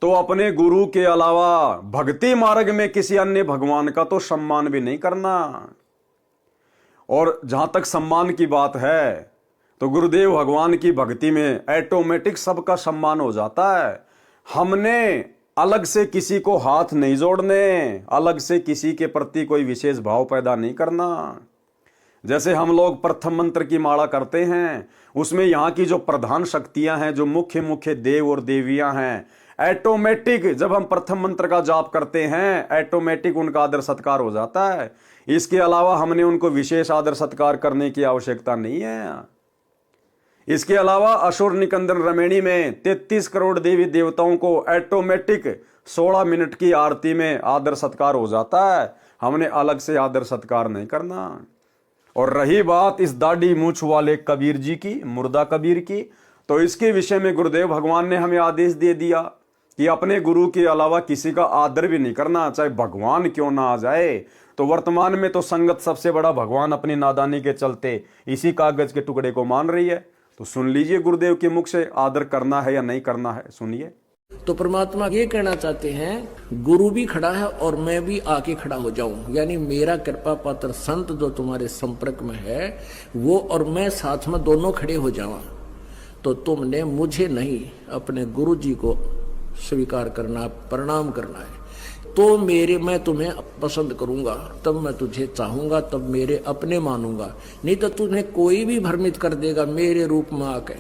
तो अपने गुरु के अलावा भक्ति मार्ग में किसी अन्य भगवान का तो सम्मान भी नहीं करना। और जहां तक सम्मान की बात है तो गुरुदेव भगवान की भक्ति में ऑटोमेटिक सबका सम्मान हो जाता है। हमने अलग से किसी को हाथ नहीं जोड़ने, अलग से किसी के प्रति कोई विशेष भाव पैदा नहीं करना। जैसे हम लोग प्रथम मंत्र की माला करते हैं, उसमें यहाँ की जो प्रधान शक्तियां हैं, जो मुख्य मुख्य देव और देवियां हैं, ऑटोमेटिक जब हम प्रथम मंत्र का जाप करते हैं ऑटोमेटिक उनका आदर सत्कार हो जाता है। इसके अलावा हमने उनको विशेष आदर सत्कार करने की आवश्यकता नहीं है। इसके अलावा असुर निकंदन रमेणी में 33 करोड़ देवी देवताओं को ऑटोमेटिक 16 मिनट की आरती में आदर सत्कार हो जाता है। हमने अलग से आदर सत्कार नहीं करना। और रही बात इस दाढ़ी मूछ वाले कबीर जी की, मुर्दा कबीर की, तो इसके विषय में गुरुदेव भगवान ने हमें आदेश दे दिया कि अपने गुरु के अलावा किसी का आदर भी नहीं करना, चाहे भगवान क्यों ना आ जाए। तो वर्तमान में तो संगत सबसे बड़ा भगवान अपनी नादानी के चलते इसी कागज के टुकड़े को मान रही है। तो सुन लीजिए गुरुदेव के मुख से, आदर करना है या नहीं करना है, सुनिए। तो परमात्मा ये कहना चाहते हैं, गुरु भी खड़ा है और मैं भी आके खड़ा हो जाऊं, यानी मेरा कृपा पात्र संत जो तुम्हारे संपर्क में है वो और मैं साथ में दोनों खड़े हो जावा। तो तुमने मुझे नहीं, अपने गुरु जी को स्वीकार करना, प्रणाम करना है। तो मैं तुम्हें पसंद करूंगा, तब मैं तुझे चाहूंगा, तब मेरे अपने मानूंगा। नहीं तो तुम्हें कोई भी भ्रमित कर देगा मेरे रूप में आके।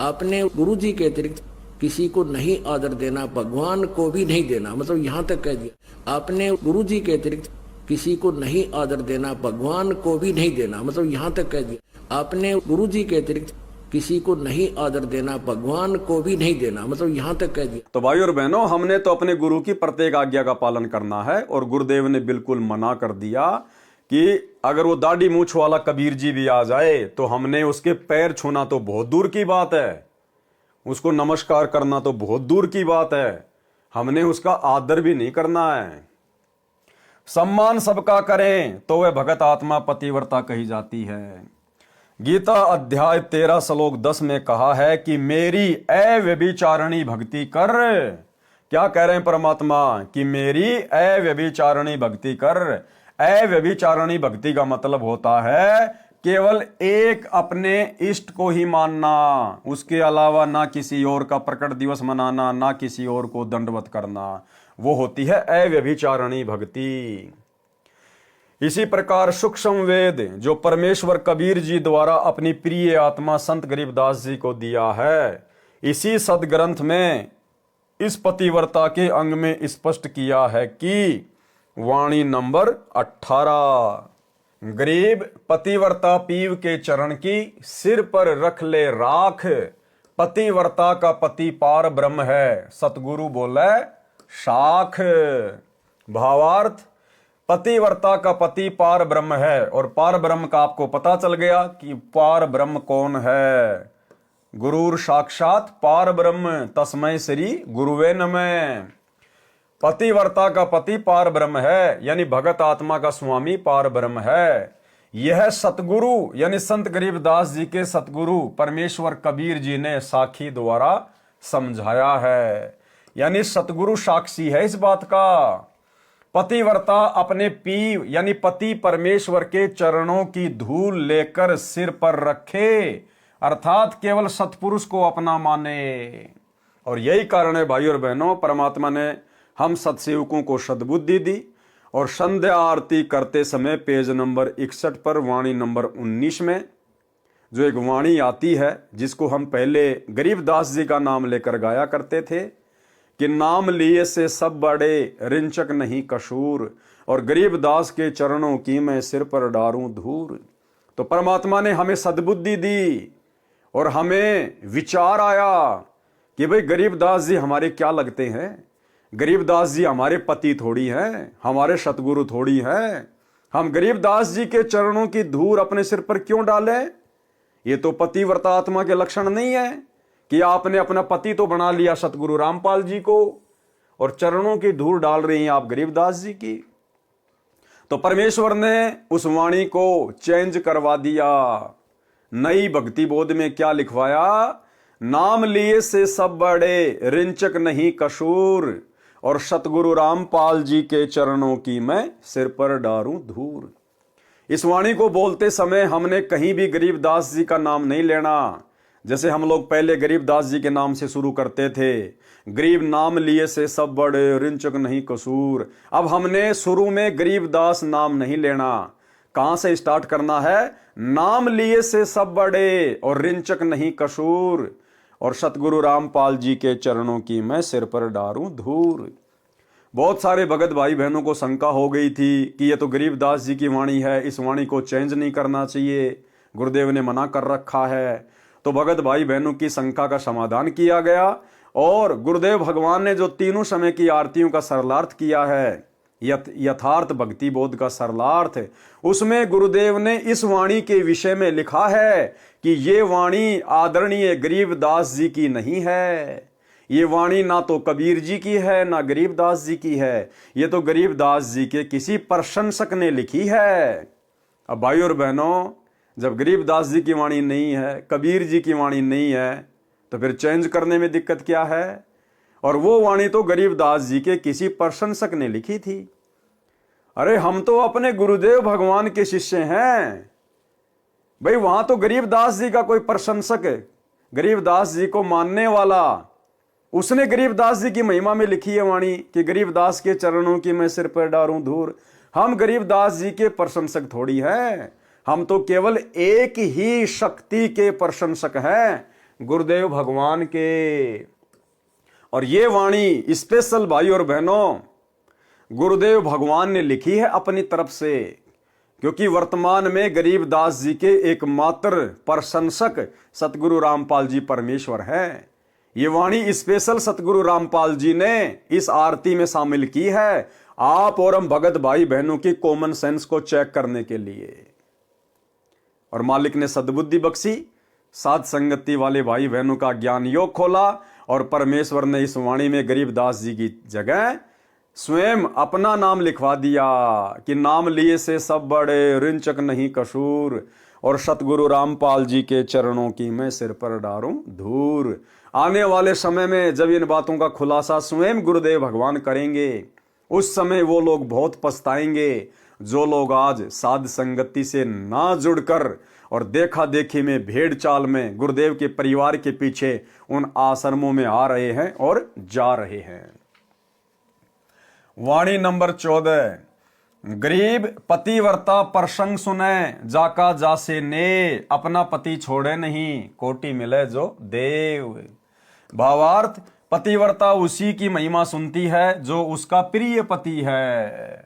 अपने गुरु जी के अतिरिक्त किसी को नहीं आदर देना, भगवान को भी नहीं देना, मतलब यहाँ तक कह दिया। अपने गुरु जी के अतिरिक्त किसी को नहीं आदर देना, भगवान को भी नहीं देना, मतलब यहाँ तक कह दिया। अपने गुरु जी के अतिरिक्त किसी को नहीं आदर देना, भगवान को भी नहीं देना, मतलब यहाँ तक कह दिया। तो भाई और बहनों, हमने तो अपने गुरु की प्रत्येक आज्ञा का पालन करना है। और गुरुदेव ने बिल्कुल मना कर दिया कि अगर वो दाढ़ी मूछ वाला कबीर जी भी आ जाए तो हमने उसके पैर छूना तो बहुत दूर की बात है, उसको नमस्कार करना तो बहुत दूर की बात है, हमने उसका आदर भी नहीं करना है। सम्मान सबका करें तो वह भगत आत्मा पतिव्रता कही जाती है। गीता अध्याय 13 श्लोक 10 में कहा है कि मेरी अव्यभिचारिणी भक्ति कर। क्या कह रहे हैं परमात्मा कि मेरी अव्यभिचारिणी भक्ति कर। अव्यभिचारिणी भक्ति का मतलब होता है केवल एक अपने इष्ट को ही मानना, उसके अलावा ना किसी और का प्रकट दिवस मनाना, ना किसी और को दंडवत करना, वो होती है अव्यभिचारिणी भक्ति। इसी प्रकार सूक्ष्म वेद जो परमेश्वर कबीर जी द्वारा अपनी प्रिय आत्मा संत गरीबदास जी को दिया है, इसी सदग्रंथ में इस पतिव्रता के अंग में स्पष्ट किया है कि वाणी नंबर 18, गरीब पतिव्रता पीव के चरण की सिर पर रख ले राख, पतिव्रता का पति पार ब्रह्म है, सतगुरु बोले शाख। भावार्थ, पतिव्रता का पति पार ब्रह्म है। और पार ब्रह्म का आपको पता चल गया कि पार ब्रह्म कौन है। गुरुर साक्षात पार ब्रह्म तस्मै श्री गुरुवे नमः। पतिव्रता का पति पार ब्रह्म है, यानी भगत आत्मा का स्वामी पार ब्रह्म है। यह सतगुरु यानी संत गरीबदास जी के सतगुरु परमेश्वर कबीर जी ने साखी द्वारा समझाया है, यानी सतगुरु साक्षी है इस बात का। पतिव्रता अपने पीव यानी पति परमेश्वर के चरणों की धूल लेकर सिर पर रखे, अर्थात केवल सतपुरुष को अपना माने। और यही कारण है भाई और बहनों, परमात्मा ने हम सत्सेवकों को सद्बुद्धि दी। और संध्या आरती करते समय पेज नंबर 61 पर वाणी नंबर 19 में जो एक वाणी आती है, जिसको हम पहले गरीबदास जी का नाम लेकर गाया करते थे कि नाम लिए से सब बड़े रिंचक नहीं कसूर, और गरीबदास के चरणों की मैं सिर पर डारूं धूर। तो परमात्मा ने हमें सद्बुद्धि दी और हमें विचार आया कि भाई गरीबदास जी हमारे क्या लगते हैं। गरीबदास जी हमारे पति थोड़ी हैं, हमारे सतगुरु थोड़ी हैं। हम गरीबदास जी के चरणों की धूल अपने सिर पर क्यों डालें? ये तो पतिव्रता आत्मा के लक्षण नहीं है कि आपने अपना पति तो बना लिया सतगुरु रामपाल जी को और चरणों की धूल डाल रही हैं आप गरीबदास जी की। तो परमेश्वर ने उस वाणी को चेंज करवा दिया। नई भक्ति बोध में क्या लिखवाया? नाम लिए से सब बड़े, रिंचक नहीं कसूर, और सतगुरु रामपाल जी के चरणों की मैं सिर पर डारूं धूर। इस वाणी को बोलते समय हमने कहीं भी गरीबदास जी का नाम नहीं लेना। जैसे हम लोग पहले गरीबदास जी के नाम से शुरू करते थे, गरीब नाम लिए से सब बड़े, रिंचक नहीं कसूर। अब हमने शुरू में गरीबदास नाम नहीं लेना। कहां से स्टार्ट करना है? नाम लिए से सब बड़े और रिंचक नहीं कसूर, और सतगुरु रामपाल जी के चरणों की मैं सिर पर डारूं धूर। बहुत सारे भगत भाई बहनों को शंका हो गई थी कि ये तो गरीबदास जी की वाणी है, इस वाणी को चेंज नहीं करना चाहिए, गुरुदेव ने मना कर रखा है। तो भगत भाई बहनों की शंका का समाधान किया गया, और गुरुदेव भगवान ने जो तीनों समय की आरतियों का सरलार्थ किया है, यथार्थ भक्ति बोध का सरलार्थ, उसमें गुरुदेव ने इस वाणी के विषय में लिखा है कि ये वाणी आदरणीय गरीबदास जी की नहीं है। ये वाणी ना तो कबीर जी की है ना गरीबदास जी की है, ये तो गरीबदास जी के किसी प्रशंसक ने लिखी है। अब भाई और बहनों, जब गरीबदास जी की वाणी नहीं है, कबीर जी की वाणी नहीं है, तो फिर चेंज करने में दिक्कत क्या है? और वो वाणी तो गरीबदास जी के किसी प्रशंसक ने लिखी थी। अरे हम तो अपने गुरुदेव भगवान के शिष्य हैं भाई, वहां तो गरीबदास जी का कोई प्रशंसक है, गरीबदास जी को मानने वाला, उसने गरीबदास जी की महिमा में लिखी है वाणी कि गरीबदास के चरणों की मैं सिर पर डारूं धूर। हम गरीबदास जी के प्रशंसक थोड़ी हैं, हम तो केवल एक ही शक्ति के प्रशंसक हैं, गुरुदेव भगवान के। और ये वाणी स्पेशल भाई और बहनों गुरुदेव भगवान ने लिखी है अपनी तरफ से, क्योंकि वर्तमान में गरीबदास जी के एकमात्र प्रशंसक सतगुरु रामपाल जी परमेश्वर हैं। ये वाणी स्पेशल सतगुरु रामपाल जी ने इस आरती में शामिल की है, आप और हम भगत भाई बहनों की कॉमन सेंस को चेक करने के लिए। और मालिक ने सद्बुद्धि बख्शी, साध संगति वाले भाई बहनों का ज्ञान योग खोला, और परमेश्वर ने इस वाणी में गरीबदास जी की जगह स्वयं अपना नाम लिखवा दिया कि नाम लिए से सब बड़े, रिंचक नहीं कसूर, और सतगुरु रामपाल जी के चरणों की मैं सिर पर डारूं धूर। आने वाले समय में जब इन बातों का खुलासा स्वयं गुरुदेव भगवान करेंगे, उस समय वो लोग बहुत पछताएंगे जो लोग आज साध संगति से ना जुड़कर और देखा देखी में, भेड़ चाल में गुरुदेव के परिवार के पीछे उन आश्रमों में आ रहे हैं और जा रहे हैं। वाणी नंबर 14। गरीब पतिव्रता प्रसंग सुने, जाका जासे ने, अपना पति छोड़े नहीं, कोटि मिले जो देव। भावार्थ, पतिव्रता उसी की महिमा सुनती है जो उसका प्रिय पति है,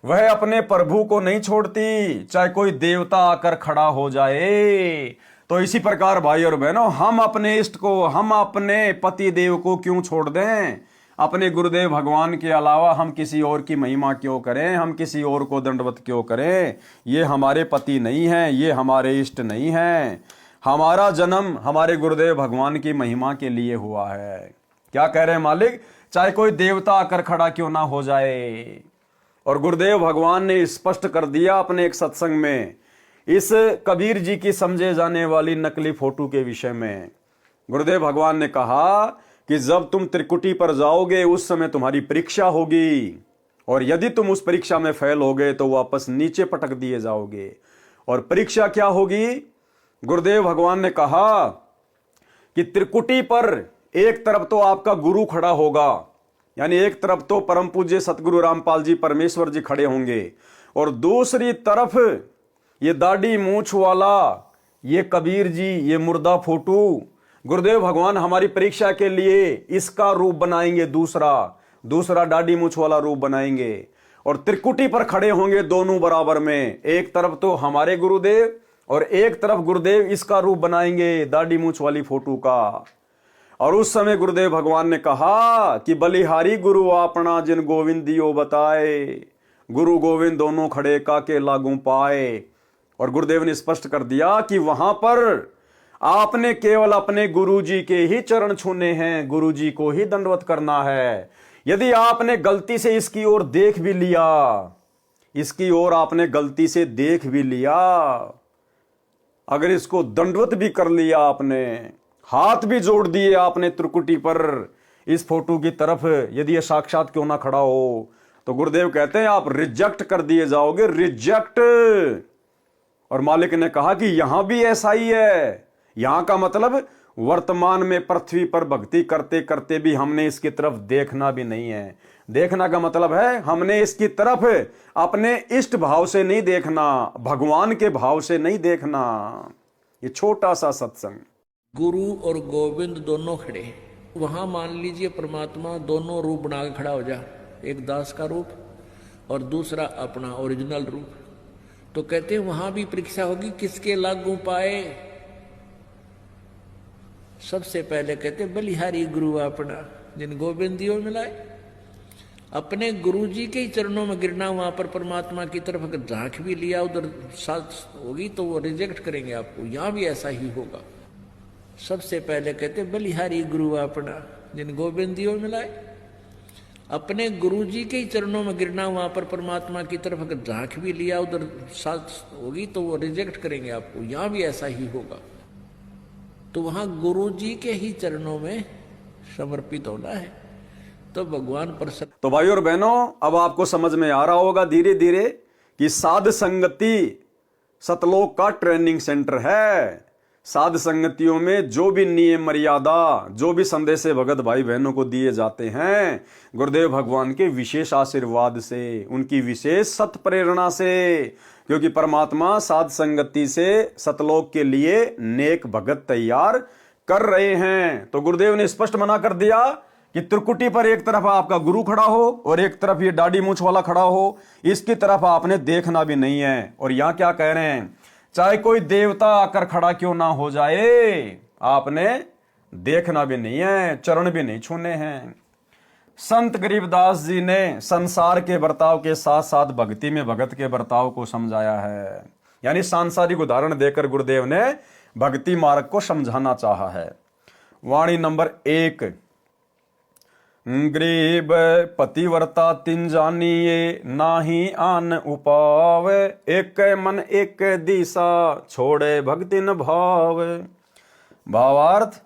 वह अपने प्रभु को नहीं छोड़ती, चाहे कोई देवता आकर खड़ा हो जाए। तो इसी प्रकार भाई और बहनों, हम अपने इष्ट को, हम अपने पति देव को क्यों छोड़ दें? अपने गुरुदेव भगवान के अलावा हम किसी और की महिमा क्यों करें? हम किसी और को दंडवत क्यों करें? ये हमारे पति नहीं हैं, ये हमारे इष्ट नहीं हैं। हमारा जन्म हमारे गुरुदेव भगवान की महिमा के लिए हुआ है। क्या कह रहे हैं मालिक? चाहे कोई देवता आकर खड़ा क्यों ना हो जाए। और गुरुदेव भगवान ने स्पष्ट कर दिया अपने एक सत्संग में, इस कबीर जी की समझे जाने वाली नकली फोटो के विषय में। गुरुदेव भगवान ने कहा कि जब तुम त्रिकुटी पर जाओगे उस समय तुम्हारी परीक्षा होगी, और यदि तुम उस परीक्षा में फेल हो गए तो वापस नीचे पटक दिए जाओगे। और परीक्षा क्या होगी? गुरुदेव भगवान ने कहा कि त्रिकुटी पर एक तरफ तो आपका गुरु खड़ा होगा, यानी एक तरफ तो परम पूज्य सतगुरु रामपाल जी परमेश्वर जी खड़े होंगे, और दूसरी तरफ ये दाढ़ी मूछ वाला ये कबीर जी, ये मुर्दा फोटो। गुरुदेव भगवान हमारी परीक्षा के लिए इसका रूप बनाएंगे, दूसरा दाढ़ी मूछ वाला रूप बनाएंगे, और त्रिकुटी पर खड़े होंगे दोनों बराबर में। एक तरफ तो हमारे गुरुदेव और एक तरफ गुरुदेव इसका रूप बनाएंगे, दाढ़ी मूछ वाली फोटो का। और उस समय गुरुदेव भगवान ने कहा कि बलिहारी गुरु आपना जिन गोविंदियो बताए, गुरु गोविंद दोनों खड़े काके लागू पाए। और गुरुदेव ने स्पष्ट कर दिया कि वहां पर आपने केवल अपने गुरुजी के ही चरण छूने हैं, गुरुजी को ही दंडवत करना है। यदि आपने गलती से इसकी ओर देख भी लिया, इसकी ओर आपने गलती से देख भी लिया, अगर इसको दंडवत भी कर लिया आपने, हाथ भी जोड़ दिए आपने त्रिकुटी पर इस फोटो की तरफ, यदि ये साक्षात क्यों ना खड़ा हो। तो गुरुदेव कहते हैं आप रिजेक्ट कर दिए जाओगे, रिजेक्ट। और मालिक ने कहा कि यहां भी ऐसा ही है। यहां का मतलब वर्तमान में पृथ्वी पर भक्ति करते करते भी हमने इसकी तरफ देखना भी नहीं है। देखना का मतलब है हमने इसकी तरफ अपने इष्ट भाव से नहीं देखना, भगवान के भाव से नहीं देखना। ये छोटा सा सत्संग। गुरु और गोविंद दोनों खड़े, वहां मान लीजिए परमात्मा दोनों रूप बना के खड़ा हो जा, एक दास का रूप और दूसरा अपना ओरिजिनल रूप। तो कहते हैं वहां भी परीक्षा होगी किसके लागू पाए। सबसे पहले कहते बलिहारी गुरु अपना जिन गोविंदियों मिलाए। अपने गुरु जी के ही चरणों में गिरना, वहां पर परमात्मा की तरफ अगर झांक भी लिया उधर साथ होगी तो वो रिजेक्ट करेंगे आपको। यहां भी ऐसा ही होगा। सबसे पहले कहते बलिहारी गुरु अपना जिन गोविंदियों मिलाए। अपने गुरु जी के ही चरणों में गिरना, वहां पर परमात्मा की तरफ अगर झांक भी लिया उधर साथ होगी तो वो रिजेक्ट करेंगे आपको। यहां भी ऐसा ही होगा। तो वहां गुरु जी के ही चरणों में समर्पित होना है तो भगवान प्रसन्न। तो भाई और बहनों, अब आपको समझ में आ रहा होगा धीरे धीरे कि साध संगति सतलोक का ट्रेनिंग सेंटर है। साध संगतियों में जो भी नियम मर्यादा, जो भी संदेश भगत भाई बहनों को दिए जाते हैं गुरुदेव भगवान के विशेष आशीर्वाद से, उनकी विशेष सत प्रेरणा से, क्योंकि परमात्मा साध संगति से सतलोक के लिए नेक भगत तैयार कर रहे हैं। तो गुरुदेव ने स्पष्ट मना कर दिया कि त्रिकुटी पर एक तरफ आपका गुरु खड़ा हो और एक तरफ ये दाढ़ी मूंछ वाला खड़ा हो, इसकी तरफ आपने देखना भी नहीं है। और यहां क्या कह रहे हैं, चाहे कोई देवता आकर खड़ा क्यों ना हो जाए, आपने देखना भी नहीं है, चरण भी नहीं छूने हैं। संत गरीबदास जी ने संसार के बर्ताव के साथ साथ भक्ति में भगत के बर्ताव को समझाया है। यानी सांसारिक उदाहरण देकर गुरुदेव ने भक्ति मार्ग को समझाना चाहा है। वाणी नंबर 1, गरीब पतिव्रता तिन जानिए नाही आन उपाव, एक मन एक दिशा छोड़े भक्ति न भाव। भावार्थ,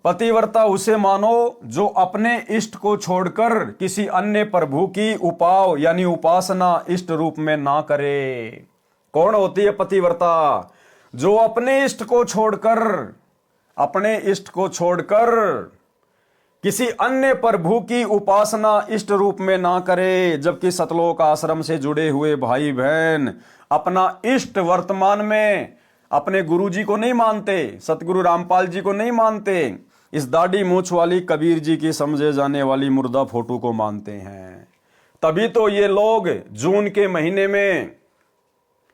पतिव्रता उसे मानो जो अपने इष्ट को छोड़कर किसी अन्य प्रभु की उपाव यानी उपासना इष्ट रूप में ना करे। कौन होती है पतिव्रता? जो अपने इष्ट को छोड़कर किसी अन्य प्रभु की उपासना इष्ट रूप में ना करे। जबकि सतलोक आश्रम से जुड़े हुए भाई बहन अपना इष्ट वर्तमान में अपने गुरु जी को नहीं मानते, सतगुरु रामपाल जी को नहीं मानते, इस दाढ़ी मूछ वाली कबीर जी की समझे जाने वाली मुर्दा फोटो को मानते हैं। तभी तो ये लोग जून के महीने में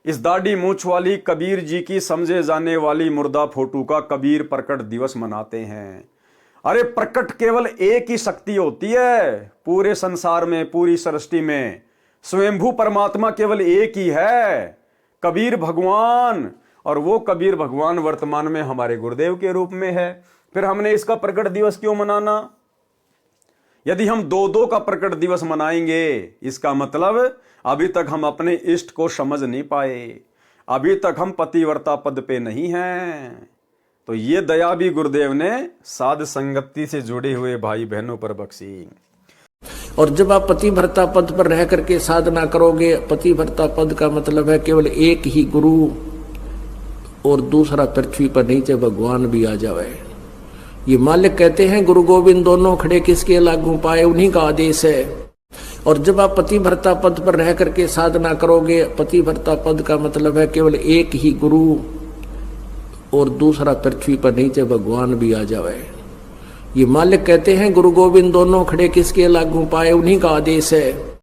इस दाढ़ी मूछ वाली कबीर जी की समझे जाने वाली मुर्दा फोटो का कबीर प्रकट दिवस मनाते हैं। अरे प्रकट केवल एक ही शक्ति होती है पूरे संसार में, पूरी सृष्टि में। स्वयंभू परमात्मा केवल एक ही है, कबीर भगवान। और वो कबीर भगवान वर्तमान में हमारे गुरुदेव के रूप में है। फिर हमने इसका प्रकट दिवस क्यों मनाना? यदि हम 2-2 का प्रकट दिवस मनाएंगे, इसका मतलब अभी तक हम अपने इष्ट को समझ नहीं पाए, अभी तक हम पतिव्रता पद पे नहीं हैं। तो ये दया भी गुरुदेव ने साध संगति से जुड़े हुए भाई बहनों पर बख्शी। और जब आप पतिव्रता पद पर रह करके साधना करोगे, पतिव्रता पद का मतलब है केवल एक ही गुरु और दूसरा पृथ्वी पर नीचे भगवान भी आ जाए। ये मालिक कहते हैं गुरु गोविंद दोनों खड़े किसके लागू पाए, उन्हीं का आदेश है। और जब आप पतिव्रता पद पर रह करके साधना करोगे, पतिव्रता पद का मतलब है केवल एक ही गुरु और दूसरा पृथ्वी पर नीचे भगवान भी आ जाए। ये मालिक कहते हैं गुरु गोविंद दोनों खड़े किसके लागू पाए, उन्हीं का आदेश है।